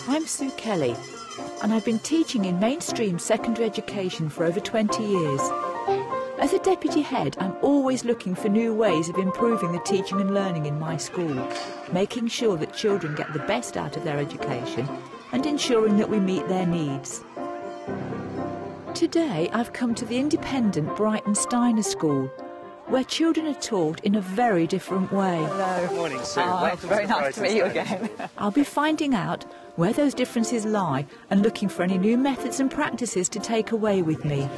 I'm Sue Kelly, and I've been teaching in mainstream secondary education for over 20 years. As a deputy head, I'm always looking for new ways of improving the teaching and learning in my school, making sure that children get the best out of their education and ensuring that we meet their needs. Today, I've come to the independent Brighton Steiner School, where children are taught in a very different way. Hello. Good morning, Sue. It's very nice to meet you again. I'll be finding out where those differences lie and looking for any new methods and practices to take away with me.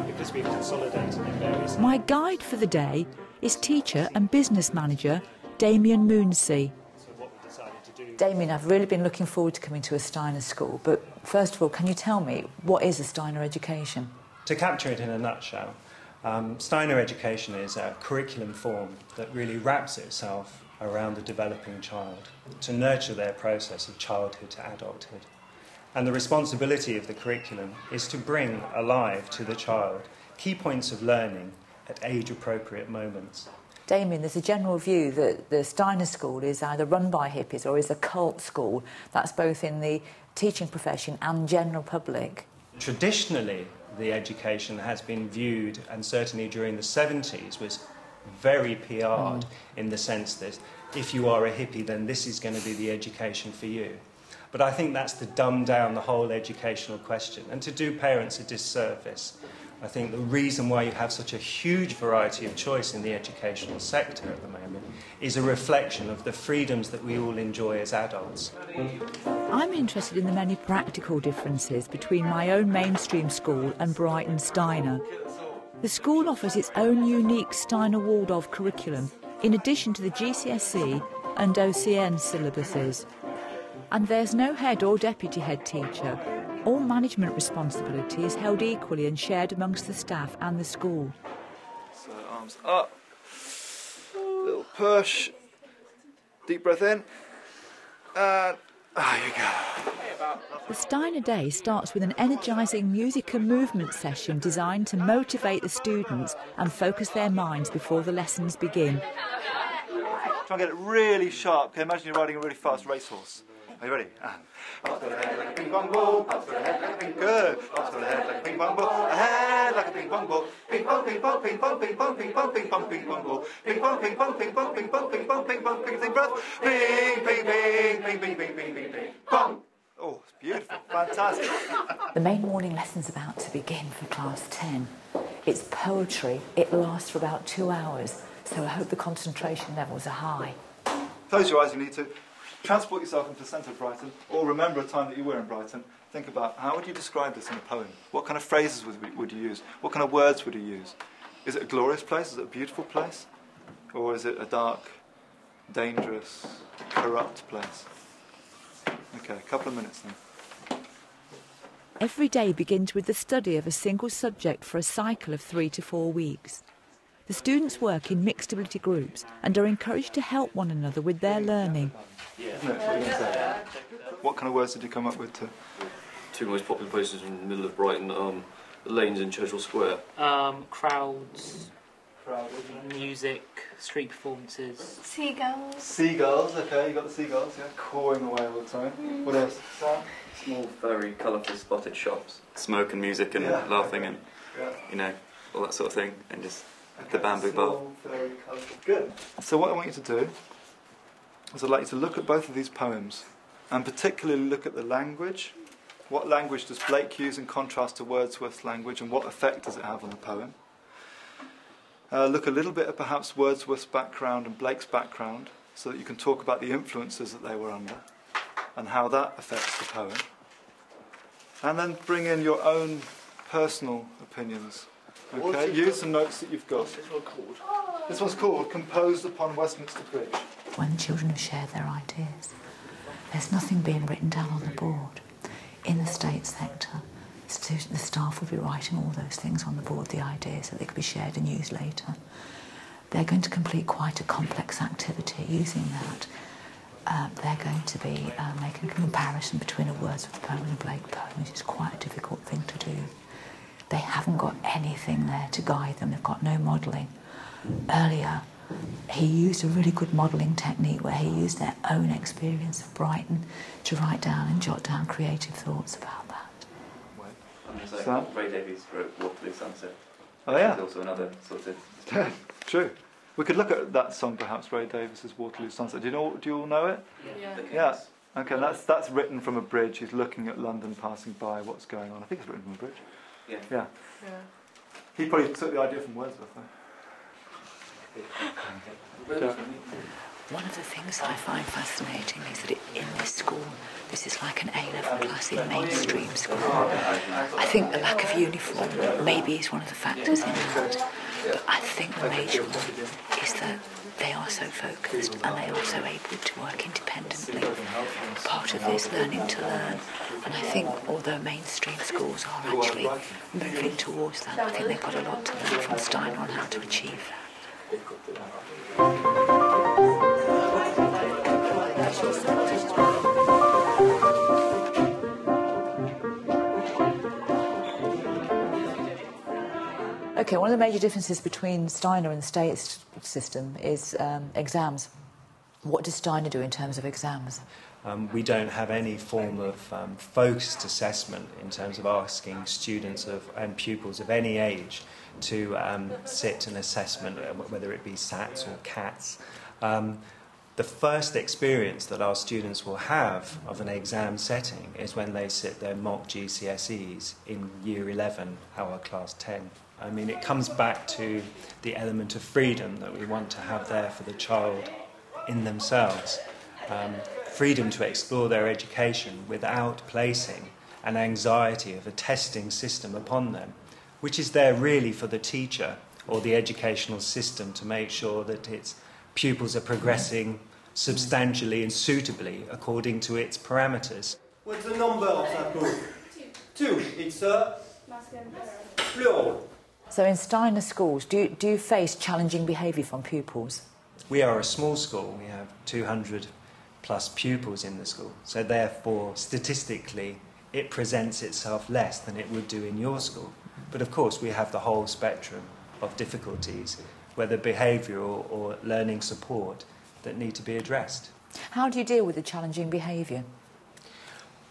Because we've consolidated in various... My guide for the day is teacher and business manager Damien Moonsey. So what we decided to do... Damien, I've really been looking forward to coming to a Steiner school, but first of all, can you tell me, what is a Steiner education? To capture it in a nutshell, Steiner education is a curriculum form that really wraps itself around the developing child to nurture their process of childhood to adulthood. And the responsibility of the curriculum is to bring alive to the child key points of learning at age-appropriate moments. Damien, there's a general view that the Steiner school is either run by hippies or is a cult school. That's both in the teaching profession and general public. Traditionally, the education has been viewed, and certainly during the 70s, was very PR'd in the sense that if you are a hippie, then this is going to be the education for you. But I think that's to dumb down the whole educational question and to do parents a disservice. I think the reason why you have such a huge variety of choice in the educational sector at the moment is a reflection of the freedoms that we all enjoy as adults. I'm interested in the many practical differences between my own mainstream school and Brighton Steiner. The school offers its own unique Steiner-Waldorf curriculum in addition to the GCSE and OCN syllabuses. And there's no head or deputy head teacher. All management responsibility is held equally and shared amongst the staff and the school. So arms up, little push, deep breath in, and there you go. The Steiner Day starts with an energising music and movement session designed to motivate the students and focus their minds before the lessons begin. Try and get it really sharp. Okay, imagine you're riding a really fast racehorse. Are you ready? Up to the head like a ping pong ball. Up to the head like a ping good. Up to the head like a ping pong ball. Ahead like a ping pong ball. Ping pong, ping pong, ping pong, ping pong, ping pong, ping pong, ping pong ball. Ping pong, ping pong, ping pong, ping pong, ping pong, ping pong, ping pong. Breath. Ping, ping, ping, ping, ping, ping, ping, ping, ping. Pong. Oh, it's beautiful. Fantastic. The main morning lesson's about to begin for class 10. It's poetry. It lasts for about 2 hours, so I hope the concentration levels are high. Close your eyes, you need to. Transport yourself into the centre of Brighton, or remember a time that you were in Brighton. Think about, how would you describe this in a poem? What kind of phrases would you use? What kind of words would you use? Is it a glorious place? Is it a beautiful place? Or is it a dark, dangerous, corrupt place? Okay, a couple of minutes then. Every day begins with the study of a single subject for a cycle of 3 to 4 weeks. The students work in mixed ability groups and are encouraged to help one another with their learning. What kind of words did you come up with? Two most popular places in the middle of Brighton, the lanes in Churchill Square. Crowds, music, street performances. Seagulls. Seagulls, okay, you got the seagulls, yeah, cawing away all the time. What else? Small, very colourful spotted shops. Smoke and music and laughing and, you know, all that sort of thing. And just the bamboo bar. Very colourful. Good. So what I want you to do is I'd like you to look at both of these poems and particularly look at the language. What language does Blake use in contrast to Wordsworth's language, and what effect does it have on the poem? Look a little bit at perhaps Wordsworth's background and Blake's background so that you can talk about the influences that they were under and how that affects the poem. And then bring in your own personal opinions. Okay, use the notes that you've got. What's this one called? This one's called Composed Upon Westminster Bridge. When the children have shared their ideas, there's nothing being written down on the board. In the state sector, the staff will be writing all those things on the board, the ideas, that they could be shared and used later. They're going to complete quite a complex activity using that. They're going to be making a comparison between a Wordsworth poem and a Blake poem, which is quite a difficult thing to do. They haven't got anything there to guide them. They've got no modelling. Earlier, he used a really good modelling technique where he used their own experience of Brighton to write down and jot down creative thoughts about that. Ray Davies wrote Waterloo Sunset. Oh yeah. There's also another sort of... Yeah, true. We could look at that song, perhaps, Ray Davies's Waterloo Sunset. Do you all know it? Yeah. Okay, that's written from a bridge. He's looking at London passing by, what's going on. I think it's written from a bridge. Yeah. He probably took the idea from Wordsworth, though. One of the things I find fascinating is that in this school, this is like an A-level class in mainstream school. I think the lack of uniform maybe is one of the factors in that, but I think the major one is that they are so focused and they are so able to work independently. Part of this learning to learn, and I think although mainstream schools are actually moving towards that, I think they've got a lot to learn from Steiner on how to achieve that. Okay, one of the major differences between Steiner and the state system is exams. What does Steiner do in terms of exams? We don't have any form of focused assessment in terms of asking students and pupils of any age to sit an assessment, whether it be SATs or CATs. The first experience that our students will have of an exam setting is when they sit their mock GCSEs in Year 11, our Class 10. I mean, it comes back to the element of freedom that we want to have there for the child in themselves. Freedom to explore their education without placing an anxiety of a testing system upon them, which is there really for the teacher or the educational system to make sure that its pupils are progressing substantially and suitably according to its parameters. What's the number of that book? Two. It's a plural. So in Steiner schools, do you face challenging behaviour from pupils? We are a small school. We have 200 plus pupils in the school. So therefore, statistically, it presents itself less than it would do in your school. But of course, we have the whole spectrum of difficulties, whether behavioural or learning support, that need to be addressed. How do you deal with the challenging behaviour?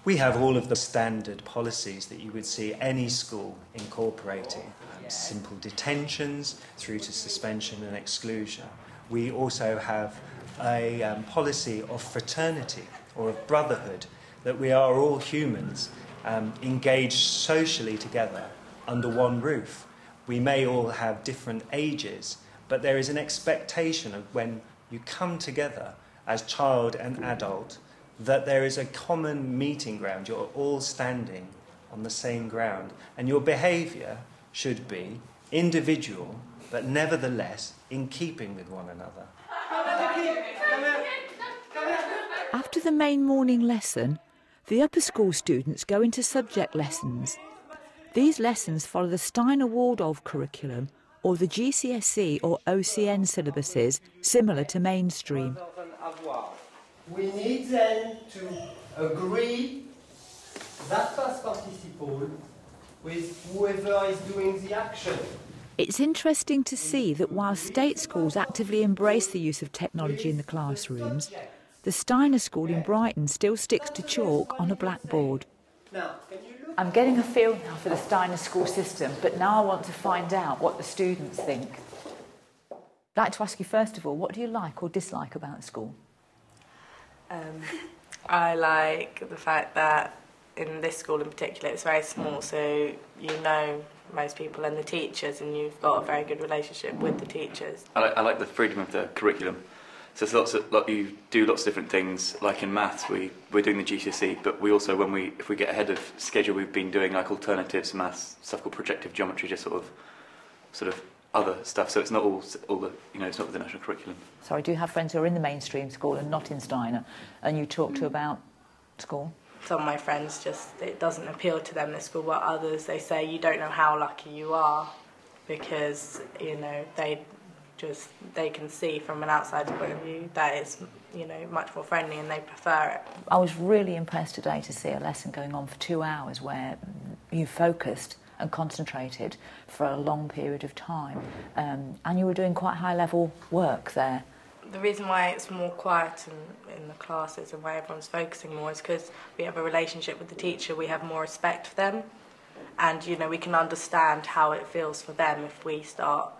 We have all of the standard policies that you would see any school incorporating, simple detentions through to suspension and exclusion. We also have a policy of fraternity or of brotherhood, that we are all humans engaged socially together under one roof. We may all have different ages, but there is an expectation of when you come together as child and adult that there is a common meeting ground. You're all standing on the same ground, and your behaviour should be individual, but nevertheless in keeping with one another. After the main morning lesson, the upper school students go into subject lessons. These lessons follow the Steiner-Waldorf curriculum or the GCSE or OCN syllabuses similar to mainstream. We need then to agree that past participle with whoever is doing the action. It's interesting to see that while state schools actively embrace the use of technology in the classrooms, the Steiner School in Brighton still sticks to chalk on a blackboard. I'm getting a feel now for the Steiner School system, but now I want to find out what the students think. I'd like to ask you first of all, what do you like or dislike about the school? I like the fact that in this school in particular it's very small, so you know most people and the teachers, and you've got a very good relationship with the teachers. I like the freedom of the curriculum. So it's you do lots of different things. Like in maths, we're doing the GCSE, but we also, if we get ahead of schedule, we've been doing like alternatives maths, stuff called projective geometry, just sort of other stuff. So it's not all the, it's not the national curriculum. So I do have friends who are in the mainstream school and not in Steiner, and you talk to about school? Some of my friends it doesn't appeal to them, this school, but others, they say you don't know how lucky you are because, they can see from an outside point of view that it's, much more friendly and they prefer it. I was really impressed today to see a lesson going on for 2 hours where you focused and concentrated for a long period of time. And you were doing quite high-level work there. The reason why it's more quiet in the classes and why everyone's focusing more is because we have a relationship with the teacher, we have more respect for them, and you know, we can understand how it feels for them if we start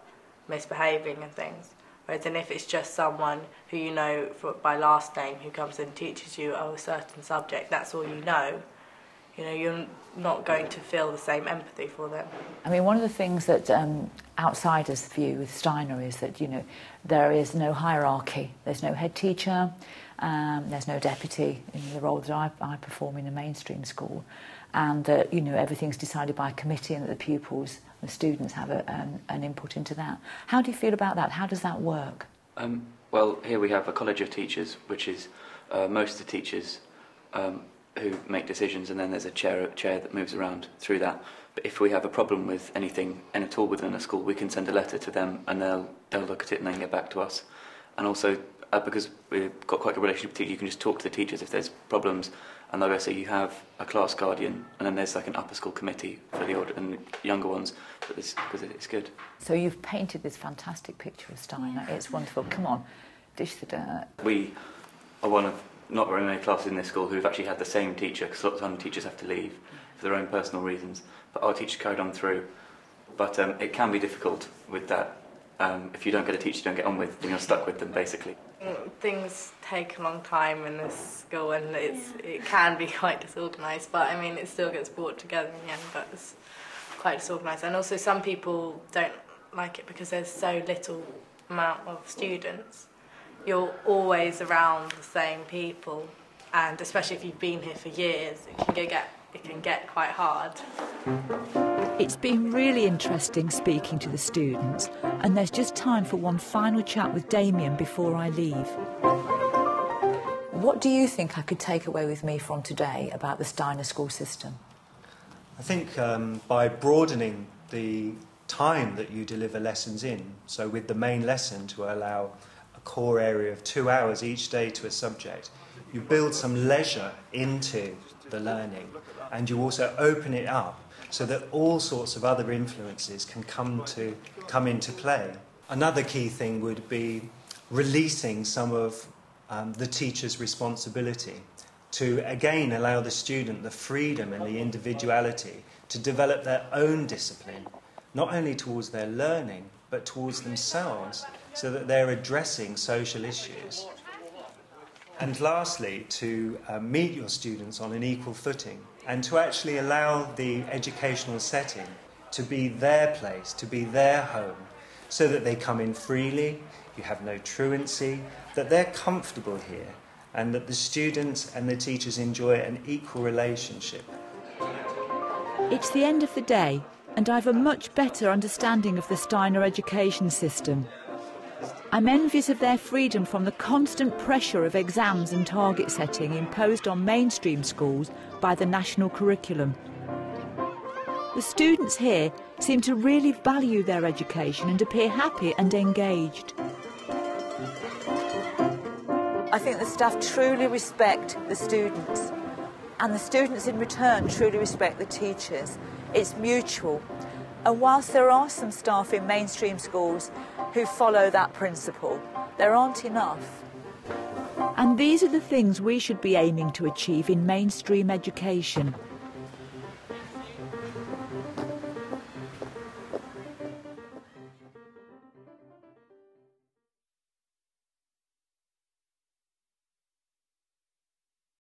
misbehaving and things. Whereas then if it's just someone who you know by last name who comes in and teaches you a certain subject, that's all you know, you're not going to feel the same empathy for them. I mean, one of the things that outsiders view with Steiner is that, there is no hierarchy. There's no head teacher, there's no deputy in the role that I perform in a mainstream school, and that, everything's decided by a committee and that the pupils, the students have an input into that. How do you feel about that? How does that work? Well, here we have a college of teachers, which is most of the teachers who make decisions, and then there's a chair that moves around through that. But if we have a problem with anything at all within a school, we can send a letter to them, and they'll look at it and then get back to us. And also, because we've got quite a good relationship with teachers, you can just talk to the teachers if there's problems, and they'll go say you have a class guardian, and then there's like an upper school committee for the older and younger ones, because it's good. So you've painted this fantastic picture of Steiner. It's wonderful. Come on, dish the dirt. We are one of not very many classes in this school who've actually had the same teacher, because lots of time teachers have to leave for their own personal reasons. But our teacher carried on through. But it can be difficult with that. If you don't get a teacher you don't get on with, then you're stuck with them, basically. Things take a long time in this school, and it can be quite disorganised, but I mean, it still gets brought together in the end, but it's quite disorganised. And also some people don't like it because there's so little amount of students. You're always around the same people, and especially if you've been here for years, it can get quite hard. It's been really interesting speaking to the students, and there's just time for one final chat with Damien before I leave. What do you think I could take away with me from today about the Steiner school system? I think by broadening the time that you deliver lessons in, so with the main lesson to allow a core area of 2 hours each day to a subject, you build some leisure into the learning, and you also open it up so that all sorts of other influences can come into play. Another key thing would be releasing some of the teacher's responsibility to again allow the student the freedom and the individuality to develop their own discipline, not only towards their learning but towards themselves, so that they're addressing social issues. And lastly, to meet your students on an equal footing and to actually allow the educational setting to be their place, to be their home, so that they come in freely, you have no truancy, that they're comfortable here, and that the students and the teachers enjoy an equal relationship. It's the end of the day, and I've a much better understanding of the Steiner education system. I'm envious of their freedom from the constant pressure of exams and target setting imposed on mainstream schools by the national curriculum. The students here seem to really value their education and appear happy and engaged. I think the staff truly respect the students, and the students in return truly respect the teachers. It's mutual. And whilst there are some staff in mainstream schools who follow that principle, there aren't enough. And these are the things we should be aiming to achieve in mainstream education.